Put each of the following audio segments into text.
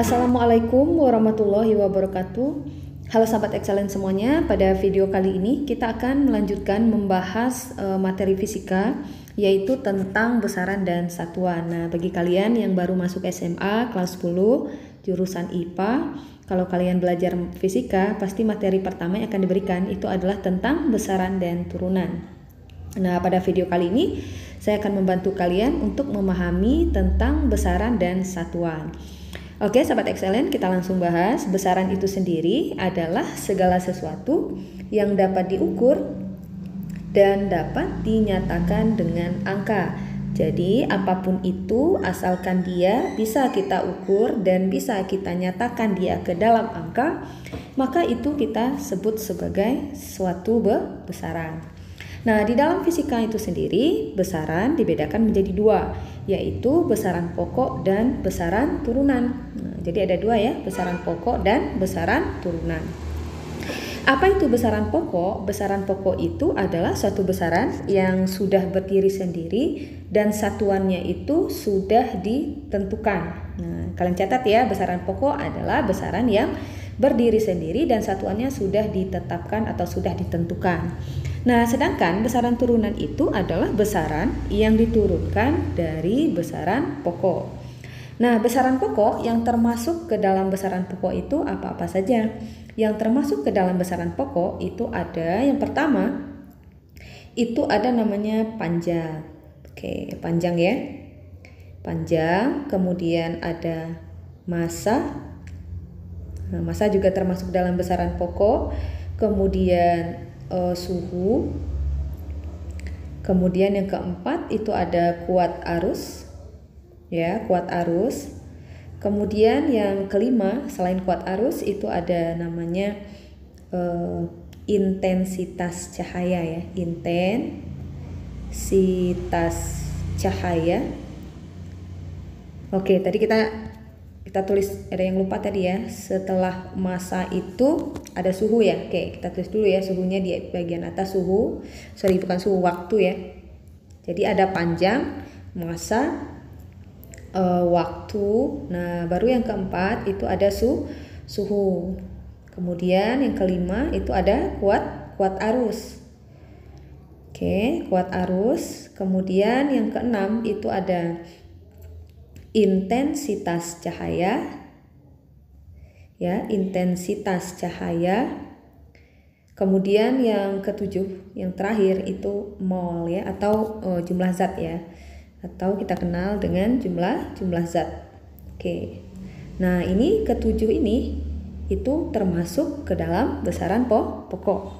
Assalamualaikum warahmatullahi wabarakatuh. Halo sahabat excellent semuanya, pada video kali ini kita akan melanjutkan membahas materi fisika, yaitu tentang besaran dan satuan. Nah, bagi kalian yang baru masuk SMA kelas 10 jurusan IPA, kalau kalian belajar fisika, pasti materi pertama yang akan diberikan itu adalah tentang besaran dan turunan. Nah, pada video kali ini saya akan membantu kalian untuk memahami tentang besaran dan satuan. Oke, sahabat excellent, kita langsung bahas. Besaran itu sendiri adalah segala sesuatu yang dapat diukur dan dapat dinyatakan dengan angka. Jadi, apapun itu, asalkan dia bisa kita ukur dan bisa kita nyatakan dia ke dalam angka, maka itu kita sebut sebagai suatu besaran. Nah, di dalam fisika itu sendiri, besaran dibedakan menjadi dua, yaitu besaran pokok dan besaran turunan. Nah, jadi ada dua ya, besaran pokok dan besaran turunan. Apa itu besaran pokok? Besaran pokok itu adalah suatu besaran yang sudah berdiri sendiri dan satuannya itu sudah ditentukan. Nah, kalian catat ya, besaran pokok adalah besaran yang berdiri sendiri dan satuannya sudah ditetapkan atau sudah ditentukan. Nah, sedangkan besaran turunan itu adalah besaran yang diturunkan dari besaran pokok. Nah, besaran pokok yang termasuk ke dalam besaran pokok itu apa-apa saja? Yang termasuk ke dalam besaran pokok itu ada, yang pertama, itu ada namanya panjang. Oke, panjang ya. Panjang, kemudian ada massa. Nah, massa juga termasuk dalam besaran pokok. Kemudian suhu. Kemudian yang keempat itu ada kuat arus, ya, kuat arus. Kemudian yang kelima selain kuat arus itu ada namanya intensitas cahaya ya, intensitas cahaya. Oke, tadi kita tulis, ada yang lupa tadi ya, setelah massa itu ada suhu ya. Oke, kita tulis dulu ya, suhunya di bagian atas, suhu, bukan suhu, waktu ya. Jadi ada panjang, massa, waktu. Nah, baru yang keempat itu ada suhu. Kemudian yang kelima itu ada kuat arus. Oke, kuat arus. Kemudian yang keenam itu ada intensitas cahaya, ya, intensitas cahaya. Kemudian yang ketujuh, yang terakhir itu mol ya, atau jumlah zat ya, atau kita kenal dengan jumlah zat. Oke, nah ini ketujuh ini itu termasuk ke dalam besaran pokok.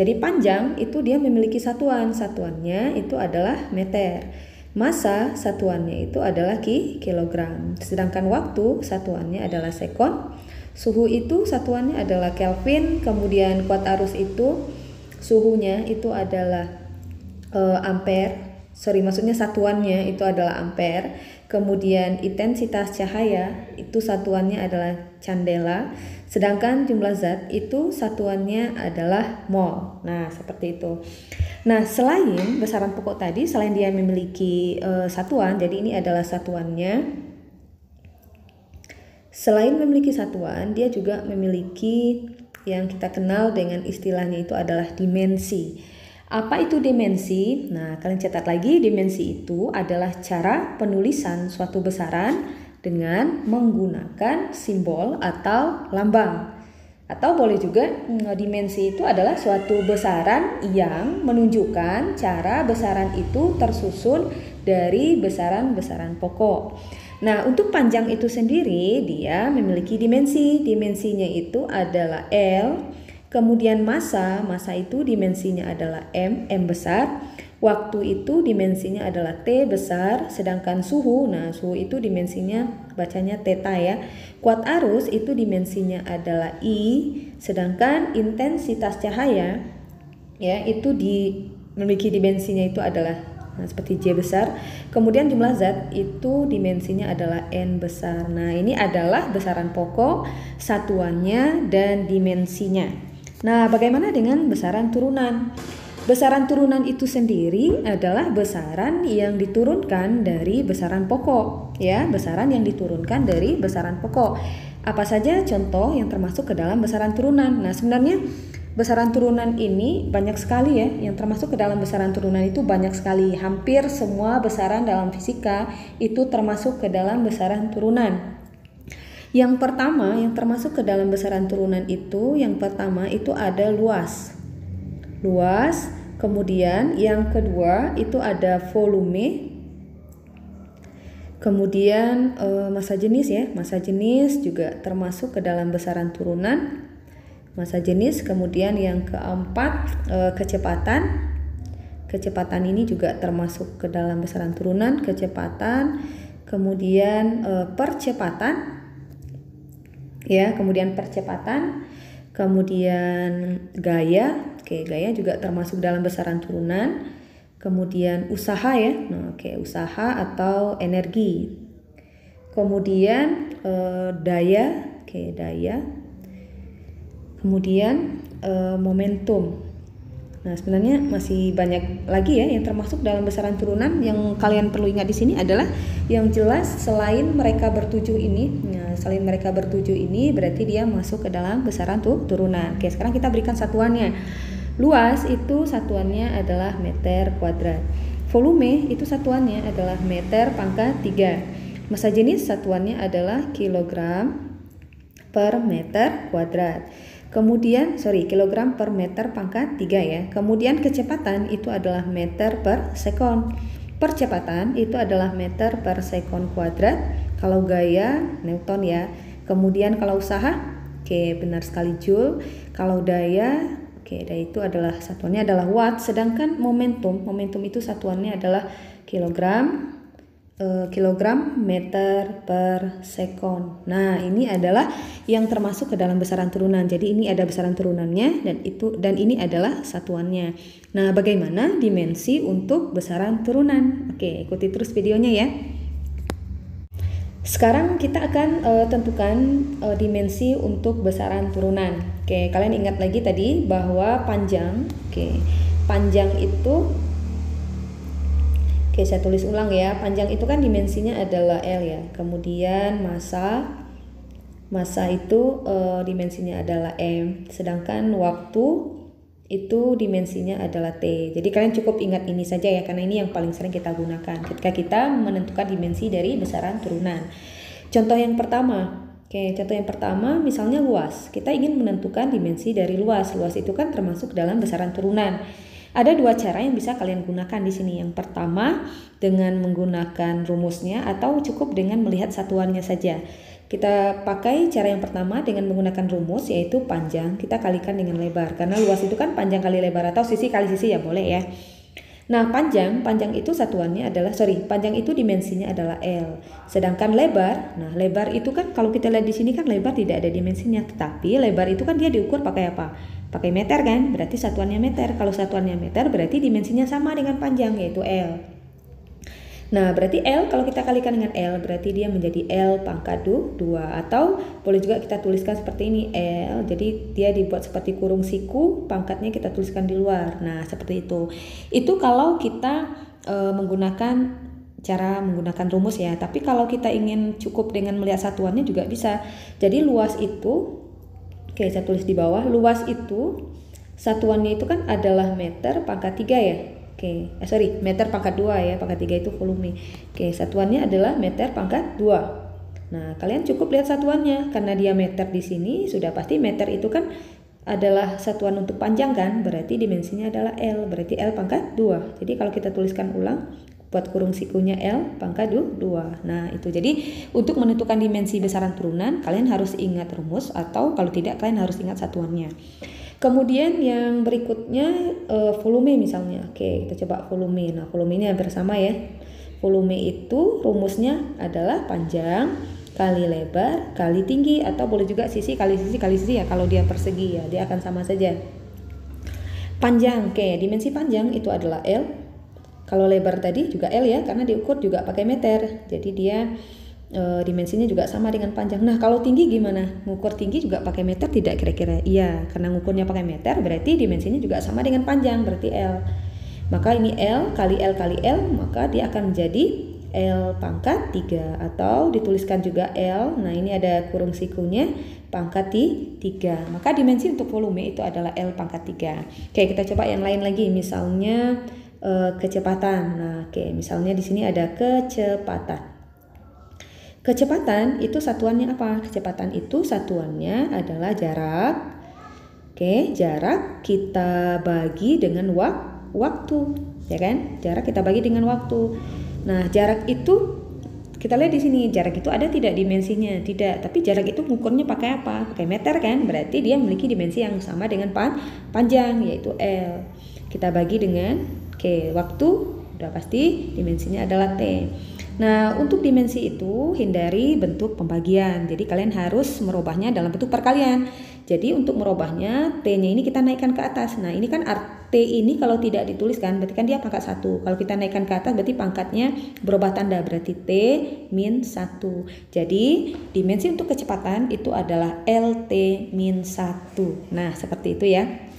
Jadi panjang itu dia memiliki satuannya itu adalah meter. Massa satuannya itu adalah kilogram. Sedangkan waktu satuannya adalah sekon. Suhu itu satuannya adalah Kelvin. Kemudian kuat arus itu suhunya itu adalah ampere. Maksudnya satuannya itu adalah ampere. Kemudian intensitas cahaya itu satuannya adalah candela. Sedangkan jumlah zat itu satuannya adalah mol. Nah, seperti itu. Nah, selain besaran pokok tadi, selain dia memiliki satuan, jadi ini adalah satuannya. Selain memiliki satuan, dia juga memiliki yang kita kenal dengan istilahnya itu adalah dimensi. Apa itu dimensi? Nah, kalian catat lagi, dimensi itu adalah cara penulisan suatu besaran dengan menggunakan simbol atau lambang. Atau boleh juga dimensi itu adalah suatu besaran yang menunjukkan cara besaran itu tersusun dari besaran-besaran pokok. Nah, untuk panjang itu sendiri dia memiliki dimensi. Dimensinya itu adalah L. Kemudian massa itu dimensinya adalah M besar. Waktu itu dimensinya adalah T besar, sedangkan suhu, nah suhu itu dimensinya bacanya theta ya. Kuat arus itu dimensinya adalah I, sedangkan intensitas cahaya ya itu memiliki dimensinya itu adalah seperti J besar. Kemudian jumlah zat itu dimensinya adalah N besar. Nah, ini adalah besaran pokok, satuannya dan dimensinya. Nah, bagaimana dengan besaran turunan? Besaran turunan itu sendiri adalah besaran yang diturunkan dari besaran pokok, ya, besaran yang diturunkan dari besaran pokok. Apa saja contoh yang termasuk ke dalam besaran turunan? Nah, sebenarnya besaran turunan ini banyak sekali ya, yang termasuk ke dalam besaran turunan itu banyak sekali. Hampir semua besaran dalam fisika itu termasuk ke dalam besaran turunan. Yang pertama yang termasuk ke dalam besaran turunan itu, yang pertama itu ada luas. Kemudian yang kedua itu ada volume. Kemudian massa jenis ya, massa jenis juga termasuk ke dalam besaran turunan. Massa jenis, kemudian yang keempat kecepatan. Kecepatan ini juga termasuk ke dalam besaran turunan, kecepatan. Kemudian percepatan. Ya, kemudian percepatan. Kemudian gaya. Oke, gaya juga termasuk dalam besaran turunan. Kemudian usaha ya. Nah, usaha atau energi. Kemudian daya. Daya. Kemudian momentum. Nah, sebenarnya masih banyak lagi ya yang termasuk dalam besaran turunan. Yang kalian perlu ingat di sini adalah yang jelas selain mereka bertujuh ini. Nah, selain mereka bertujuh ini berarti dia masuk ke dalam besaran turunan. Oke, sekarang kita berikan satuannya. Luas itu satuannya adalah meter kuadrat. Volume itu satuannya adalah meter pangkat 3. Massa jenis satuannya adalah kilogram per meter kuadrat. Kemudian, kilogram per meter pangkat 3 ya. Kemudian kecepatan itu adalah meter per sekon. Percepatan itu adalah meter per sekon kuadrat. Kalau gaya, Newton ya. Kemudian kalau usaha, benar sekali Joule. Kalau daya, daya itu adalah satuannya adalah watt. Sedangkan momentum itu satuannya adalah kilogram meter per sekon. Nah, ini adalah yang termasuk ke dalam besaran turunan. Jadi ini ada besaran turunannya dan ini adalah satuannya. Nah, bagaimana dimensi untuk besaran turunan? Oke, ikuti terus videonya ya. Sekarang kita akan tentukan dimensi untuk besaran turunan. Oke, kalian ingat lagi tadi bahwa panjang. Panjang itu saya tulis ulang ya. Panjang itu kan dimensinya adalah L ya. Kemudian massa itu dimensinya adalah M. Sedangkan waktu itu dimensinya adalah T. Jadi kalian cukup ingat ini saja ya, karena ini yang paling sering kita gunakan ketika kita menentukan dimensi dari besaran turunan. Contoh yang pertama. Contoh yang pertama misalnya luas. Kita ingin menentukan dimensi dari luas. Luas itu kan termasuk dalam besaran turunan. Ada dua cara yang bisa kalian gunakan di sini. Yang pertama dengan menggunakan rumusnya atau cukup dengan melihat satuannya saja. Kita pakai cara yang pertama dengan menggunakan rumus, yaitu panjang kita kalikan dengan lebar. Karena luas itu kan panjang kali lebar atau sisi kali sisi ya boleh ya. Nah, panjang itu satuannya adalah panjang itu dimensinya adalah L. Sedangkan lebar, lebar itu kan kalau kita lihat di sini kan lebar tidak ada dimensinya, tetapi lebar itu kan dia diukur pakai apa? Pakai meter kan, berarti satuannya meter. Kalau satuannya meter berarti dimensinya sama dengan panjang, yaitu L. Nah, berarti L kalau kita kalikan dengan L berarti dia menjadi L pangkat 2, atau boleh juga kita tuliskan seperti ini L. Jadi dia dibuat seperti kurung siku, pangkatnya kita tuliskan di luar. Nah, seperti itu. Itu kalau kita menggunakan rumus ya. Tapi kalau kita ingin cukup dengan melihat satuannya juga bisa. Jadi luas itu, saya tulis di bawah, luas itu satuannya itu kan adalah meter pangkat 3 ya. Meter pangkat 2 ya, pangkat 3 itu volume. Satuannya adalah meter pangkat 2. Nah, kalian cukup lihat satuannya, karena dia meter di sini, sudah pasti meter itu kan adalah satuan untuk panjang kan, berarti dimensinya adalah L, berarti L pangkat 2. Jadi kalau kita tuliskan ulang, buat kurung sikunya L pangkat 2. Nah, itu. Jadi untuk menentukan dimensi besaran turunan, kalian harus ingat rumus, atau kalau tidak kalian harus ingat satuannya. Kemudian yang berikutnya volume misalnya. Kita coba volume. Nah, volume ini hampir sama ya. Volume itu rumusnya adalah panjang kali lebar kali tinggi, atau boleh juga sisi kali sisi ya. Kalau dia persegi ya, dia akan sama saja. Panjang, dimensi panjang itu adalah L. Kalau lebar tadi juga L ya, karena diukur juga pakai meter. Jadi dia dimensinya juga sama dengan panjang. Nah, kalau tinggi gimana? Ngukur tinggi juga pakai meter tidak kira-kira? Iya, karena ngukurnya pakai meter berarti dimensinya juga sama dengan panjang, berarti L. Maka ini L kali L kali L, maka dia akan menjadi L pangkat 3, atau dituliskan juga L. Nah, ini ada kurung sikunya, pangkat 3. Maka dimensi untuk volume itu adalah L pangkat 3. Oke, kita coba yang lain lagi. Misalnya kecepatan. Nah, oke, misalnya di sini ada kecepatan. Kecepatan itu satuannya apa? Kecepatan itu satuannya adalah jarak. Oke, jarak kita bagi dengan waktu, ya kan? Jarak kita bagi dengan waktu. Nah, jarak itu kita lihat di sini, jarak itu ada tidak dimensinya? Tidak, tapi jarak itu ngukurnya pakai apa? Pakai meter kan? Berarti dia memiliki dimensi yang sama dengan panjang, yaitu L. Kita bagi dengan waktu, udah pasti dimensinya adalah T. Nah, untuk dimensi itu hindari bentuk pembagian. Jadi kalian harus merubahnya dalam bentuk perkalian. Jadi untuk merubahnya, T-nya ini kita naikkan ke atas. Nah, ini kan T ini kalau tidak dituliskan berarti kan dia pangkat 1. Kalau kita naikkan ke atas berarti pangkatnya berubah tanda, berarti T min 1. Jadi dimensi untuk kecepatan itu adalah LT min 1. Nah, seperti itu ya.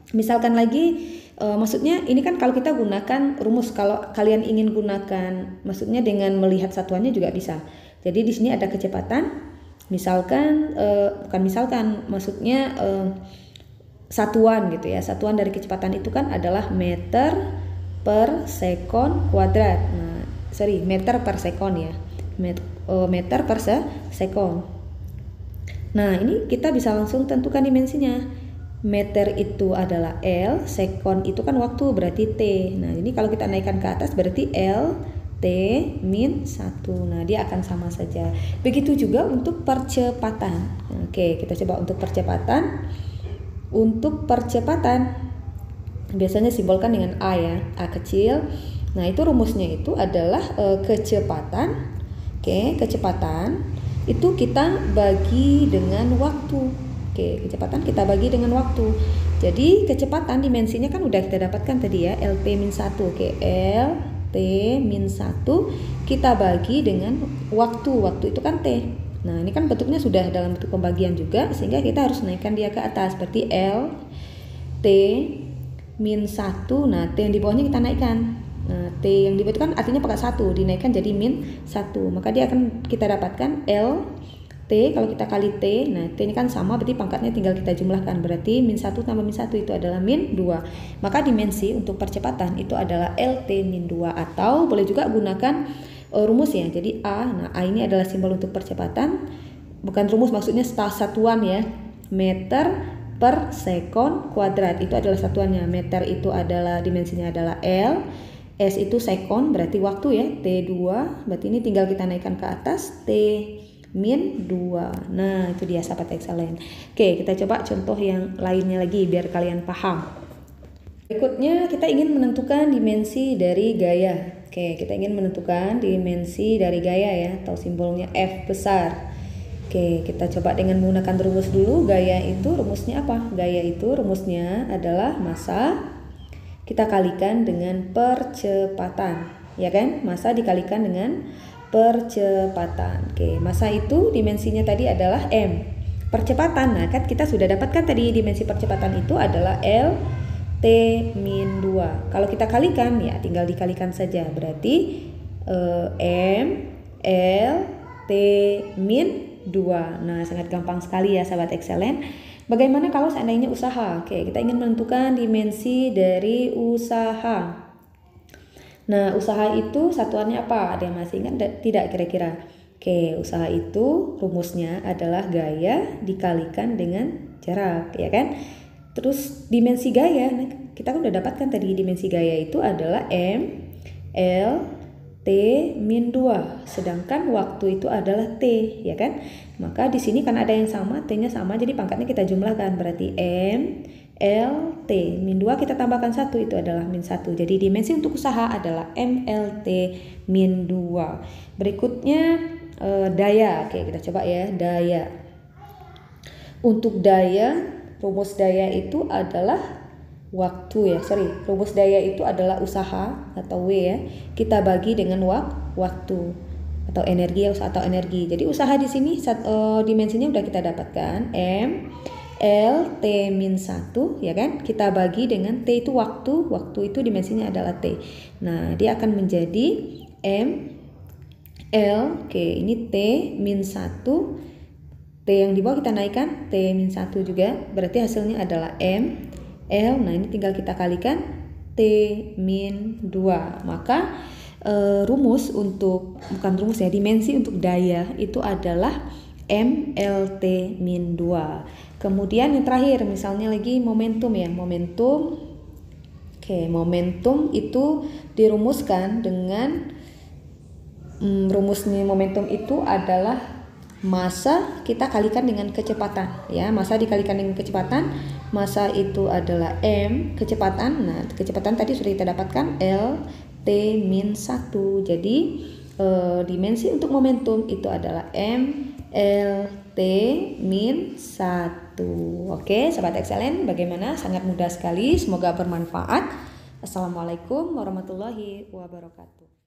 Misalkan lagi, maksudnya ini kan kalau kita gunakan rumus, kalau kalian ingin gunakan, maksudnya dengan melihat satuannya juga bisa. Jadi di sini ada kecepatan, misalkan, bukan misalkan, maksudnya satuan gitu ya. Satuan dari kecepatan itu kan adalah meter per sekon kuadrat. Nah, meter per sekon ya, meter per sekon. Nah, ini kita bisa langsung tentukan dimensinya. Meter itu adalah L, sekon itu kan waktu, berarti T. Nah, ini kalau kita naikkan ke atas berarti L T min 1. Nah, dia akan sama saja. Begitu juga untuk percepatan. Oke, kita coba untuk percepatan. Untuk percepatan biasanya simbolkan dengan A ya, A kecil. Nah, itu rumusnya itu adalah kecepatan. Oke, kecepatan itu kita bagi dengan waktu. Oke, kecepatan kita bagi dengan waktu. Jadi kecepatan dimensinya kan udah kita dapatkan tadi ya, LT min 1. Oke, LT min 1 kita bagi dengan waktu. Waktu itu kan T. Nah, ini kan bentuknya sudah dalam bentuk pembagian juga, sehingga kita harus naikkan dia ke atas. Berarti LT min 1. Nah, T yang di bawahnya kita naikkan. Nah, T yang di bawah itu kan artinya pangkat 1, dinaikkan jadi min 1. Maka dia akan kita dapatkan L T, kalau kita kali T, nah T ini kan sama, berarti pangkatnya tinggal kita jumlahkan. Berarti min 1 tambah min 1 itu adalah min 2. Maka dimensi untuk percepatan itu adalah LT min 2. Atau boleh juga gunakan rumus ya. Jadi A, nah A ini adalah simbol untuk percepatan. Bukan rumus, maksudnya satuan ya. Meter per sekon kuadrat, itu adalah satuannya. Meter itu adalah dimensinya adalah L. S itu sekon, berarti waktu ya. T2, berarti ini tinggal kita naikkan ke atas. T min 2. Nah, itu dia sahabat excellent. Oke, kita coba contoh yang lainnya lagi biar kalian paham. Berikutnya kita ingin menentukan dimensi dari gaya. Oke, kita ingin menentukan dimensi dari gaya ya, atau simbolnya F besar. Oke, kita coba dengan menggunakan rumus dulu. Gaya itu rumusnya apa? Gaya itu rumusnya adalah massa kita kalikan dengan percepatan, ya kan? Massa dikalikan dengan percepatan. Oke, massa itu dimensinya tadi adalah M. Percepatan, nah kan kita sudah dapatkan tadi dimensi percepatan itu adalah L T min 2. Kalau kita kalikan ya tinggal dikalikan saja. Berarti M L T min 2. Nah, sangat gampang sekali ya sahabat excellent. Bagaimana kalau seandainya usaha? Oke, kita ingin menentukan dimensi dari usaha. Nah, usaha itu satuannya apa? Ada yang masih ingat tidak kira-kira? Oke, usaha itu rumusnya adalah gaya dikalikan dengan jarak, ya kan? Terus dimensi gaya, nah, kita kan udah dapatkan tadi dimensi gaya itu adalah M, L, T min 2. Sedangkan waktu itu adalah T, ya kan? Maka di sini kan ada yang sama, T-nya sama, jadi pangkatnya kita jumlahkan. Berarti M, L, T min 2 kita tambahkan 1, itu adalah min 1. Jadi dimensi untuk usaha adalah MLT min 2. Berikutnya daya. Oke, kita coba ya, daya. Untuk daya, rumus daya itu adalah waktu ya, rumus daya itu adalah usaha atau W ya, kita bagi dengan waktu. atau energi atau energi. Jadi usaha di sini dimensinya udah kita dapatkan, M L T min 1 ya kan, kita bagi dengan T itu waktu itu dimensinya adalah T. Nah dia akan menjadi M L, oke ini T min 1, T yang di bawah kita naikkan T min 1 juga, berarti hasilnya adalah M L. Nah ini tinggal kita kalikan T min 2. Maka dimensi untuk daya itu adalah MLT min 2. Kemudian yang terakhir misalnya lagi momentum ya, momentum itu dirumuskan dengan rumusnya momentum itu adalah massa kita kalikan dengan kecepatan ya, massa dikalikan dengan kecepatan, massa itu adalah M, kecepatan, nah kecepatan tadi sudah kita dapatkan L T min 1. Jadi dimensi untuk momentum itu adalah M L T min 1. Oke Sobat Excellent, bagaimana? Sangat mudah sekali, semoga bermanfaat. Assalamualaikum warahmatullahi wabarakatuh.